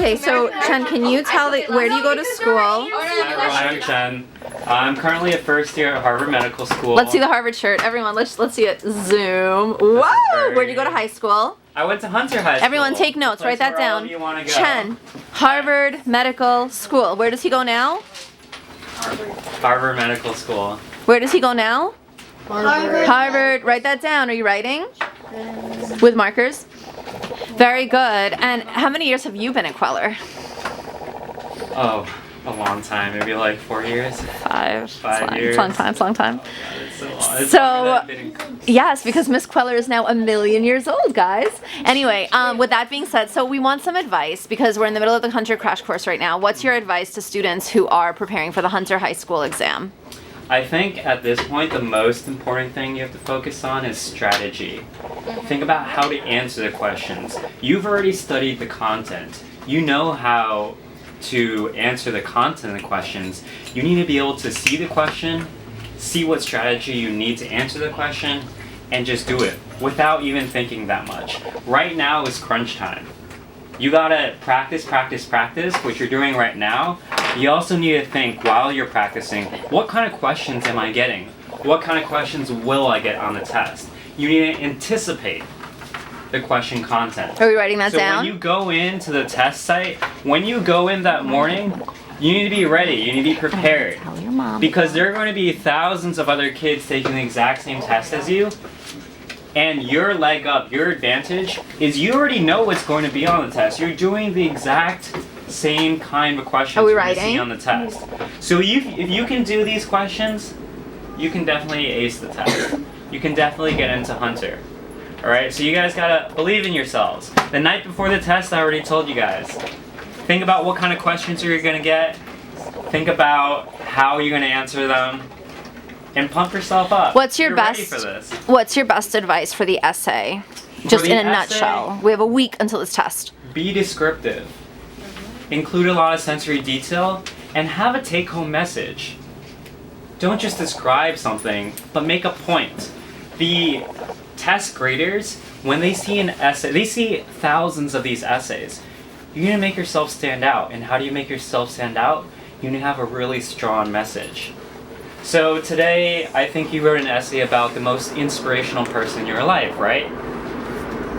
Okay, so Chen, can you tell where do you go to school? Hi, I'm Chen. I'm currently a first year at Harvard Medical School. Let's see the Harvard shirt. Everyone, let's see it. Zoom. Whoa! Where do you go to high school? I went to Hunter High School. Everyone take notes. Write that down. Chen, Harvard Medical School. Where does he go now? Harvard Medical School. Where does he go now? Harvard. Write that down. Are you writing? With markers? Very good. And how many years have you been at Kweller? Oh, a long time. Maybe like 4 years. 5 years. It's a long time. So, yes, because Miss Kweller is now 1,000,000 years old, guys. Anyway, with that being said, so we want some advice because we're in the middle of the Hunter crash course right now. What's your advice to students who are preparing for the Hunter High School exam? I think at this point the most important thing you have to focus on is strategy. Think about how to answer the questions. You've already studied the content. You know how to answer the content of the questions. You need to be able to see the question, see what strategy you need to answer the question, and just do it without even thinking that much. Right now is crunch time. You gotta practice, which you're doing right now. You also need to think while you're practicing, what kind of questions am I getting? What kind of questions will I get on the test? You need to anticipate the question content. Are we writing that down? So when you go into the test site, when you go in that morning, you need to be ready, you need to be prepared. Tell your mom. Because there are going to be thousands of other kids taking the exact same test as you. And your leg up, your advantage, is you already know what's going to be on the test. You're doing the exact same kind of questions Are we you're going to writing? see on the test. So if you can do these questions, you can definitely ace the test. You can definitely get into Hunter. Alright, so you guys gotta believe in yourselves. The night before the test, I already told you guys. Think about what kind of questions you're gonna get. Think about how you're gonna answer them. And pump yourself up. What's your You're best ready for this. What's your best advice for the essay? Just the in a essay, nutshell. We have a week until this test. Be descriptive. Include a lot of sensory detail and have a take-home message. Don't just describe something, but make a point. The test graders, when they see an essay, they see thousands of these essays. You're gonna make yourself stand out. And how do you make yourself stand out? You need to have a really strong message. So today, I think you wrote an essay about the most inspirational person in your life, right?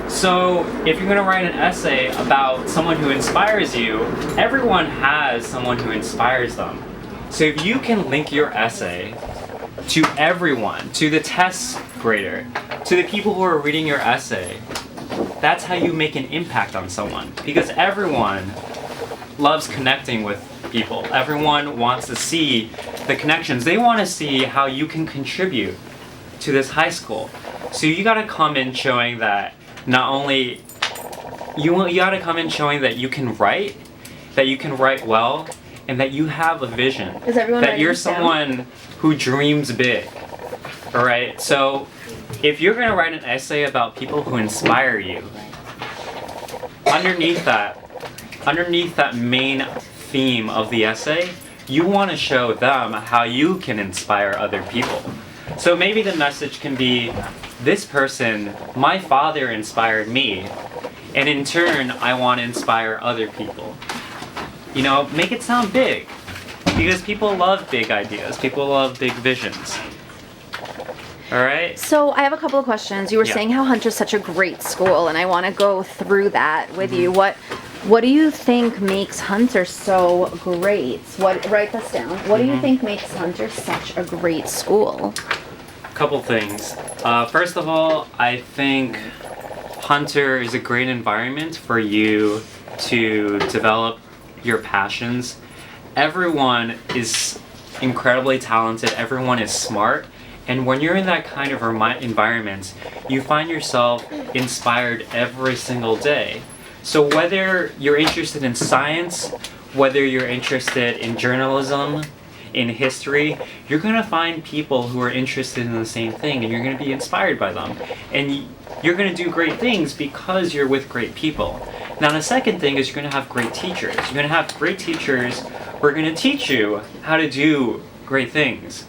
So if you're gonna write an essay about someone who inspires you, everyone has someone who inspires them. So if you can link your essay to everyone, to the test grader, to the people who are reading your essay, that's how you make an impact on someone. Because everyone loves connecting with people. Everyone wants to see the connections. They want to see how you can contribute to this high school. So you got to come in showing that not only you got to come in showing that you can write well, and that you have a vision. Is everyone that writing you're this down? someone who dreams big. All right. So if you're going to write an essay about people who inspire you, underneath that main theme of the essay, you want to show them how you can inspire other people. So maybe the message can be, this person, my father inspired me, and in turn, I want to inspire other people. You know, make it sound big, because people love big ideas, people love big visions. Alright? So I have a couple of questions. You were Yeah. saying how Hunter's such a great school, and I want to go through that with you. What do you think makes Hunter so great? Write this down. What do you think makes Hunter such a great school? Couple things. First of all, I think Hunter is a great environment for you to develop your passions. Everyone is incredibly talented, everyone is smart, and when you're in that kind of environment, you find yourself inspired every single day. So whether you're interested in science, whether you're interested in journalism, in history, you're going to find people who are interested in the same thing, and you're going to be inspired by them. And you're going to do great things because you're with great people. Now the second thing is you're going to have great teachers. You're going to have great teachers who are going to teach you how to do great things.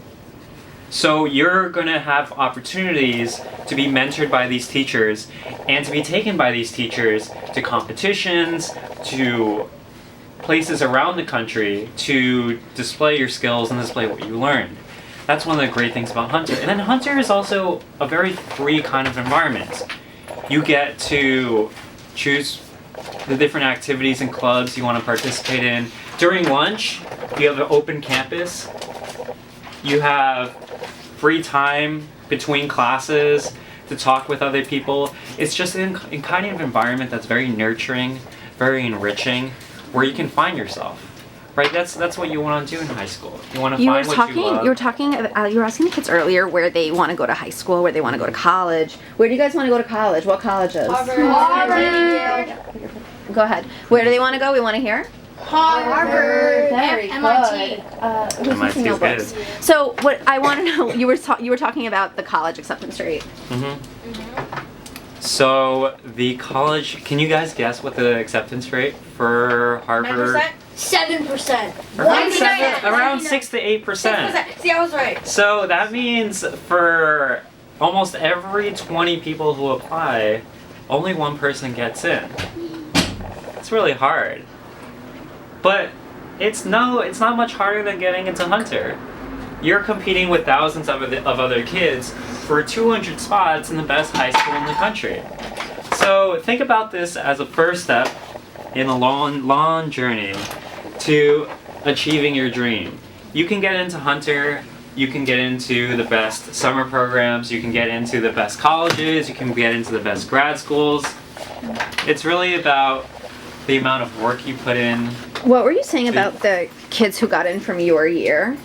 So you're going to have opportunities to be mentored by these teachers and to be taken by these teachers to competitions, to places around the country to display your skills and display what you learned. That's one of the great things about Hunter. And then Hunter is also a very free kind of environment. You get to choose the different activities and clubs you want to participate in. During lunch, you have an open campus. You have free time between classes to talk with other people. It's just an kind of environment that's very nurturing, very enriching, where you can find yourself. Right? That's what you want to do in high school. You want to find what you love. You were asking the kids earlier where they want to go to high school, where they want to go to college. Where do you guys want to go to college? What colleges? Harvard. Go ahead. Where do they want to go? We want to hear. Harvard. Very MIT. Who's MIT missing is good. notebooks? So what I want to know, you were talking about the college acceptance rate. So the college, can you guys guess what the acceptance rate for Harvard? 7%. Around 6 to 8%. See, I was right. So that means for almost every 20 people who apply, only one person gets in. It's really hard. But it's not much harder than getting into Hunter. You're competing with thousands of other kids for 200 spots in the best high school in the country. So think about this as a first step in a long journey to achieving your dream. You can get into Hunter, you can get into the best summer programs, you can get into the best colleges, you can get into the best grad schools. It's really about the amount of work you put in. What were you saying about the kids who got in from your year?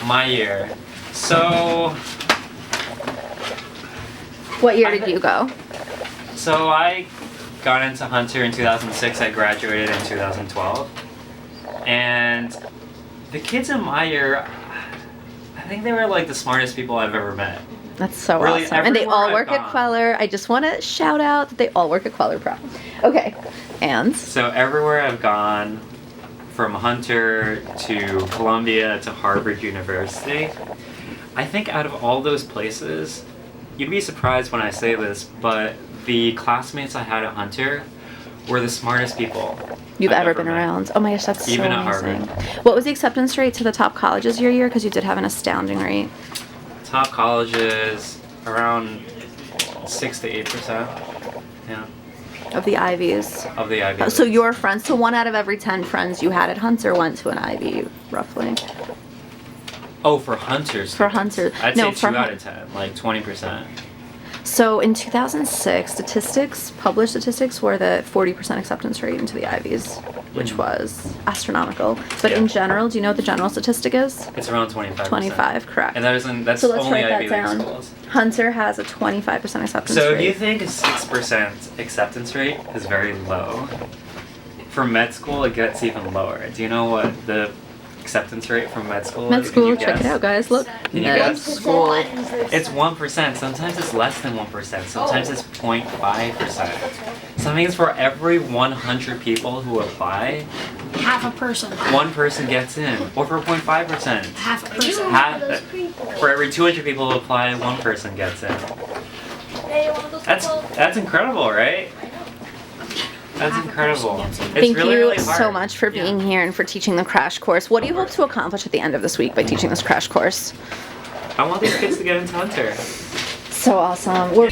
My year. So What year did you go? So I got into Hunter in 2006. I graduated in 2012. And the kids in my year, I think they were like the smartest people I've ever met. That's so Really, awesome. And they all everywhere work I've at gone. Kweller. I just want to shout out that they all work at Kweller Pro. Okay. And? So everywhere I've gone, from Hunter to Columbia to Harvard University, I think out of all those places, you'd be surprised when I say this, but the classmates I had at Hunter were the smartest people You've I've ever ever been met. around. Oh my gosh, that's Even so at amazing. Harvard. What was the acceptance rate to the top colleges your year? Because you did have an astounding rate. Top colleges, around 6 to 8%. Yeah, Of the Ivies. of the Ivy So Leagues. your friends, so 1 out of every 10 friends you had at Hunter went to an Ivy, roughly. Oh, for Hunters. For Hunter. I'd No, say 2 for out of 10, like 20%. So in 2006, published statistics were the 40% acceptance rate into the Ivies, which was astronomical. But in Yeah. general, do you know what the general statistic is? It's around 25%. 25, correct. And that's So let's only write that Ivy League down. schools. Hunter has a 25% acceptance So rate. if you think a 6% acceptance rate is very low, for med school it gets even lower. Do you know what the acceptance rate for med school Med is? Can school, you check it guess? out, guys. Look. Can you Med guess? school. It's 1%. Sometimes it's less than 1%. Sometimes it's 0.5%. So that means for every 100 people who apply, Half a person. 1 person gets in. Or for 0.5%. Half a person. For every 200 people who apply, 1 person gets in. That's incredible, right? That's incredible. It's Thank really, you really hard. so much for being here and for teaching the crash course. What do you hope to accomplish at the end of this week by teaching this crash course? I want these kids to get into Hunter. So awesome. We're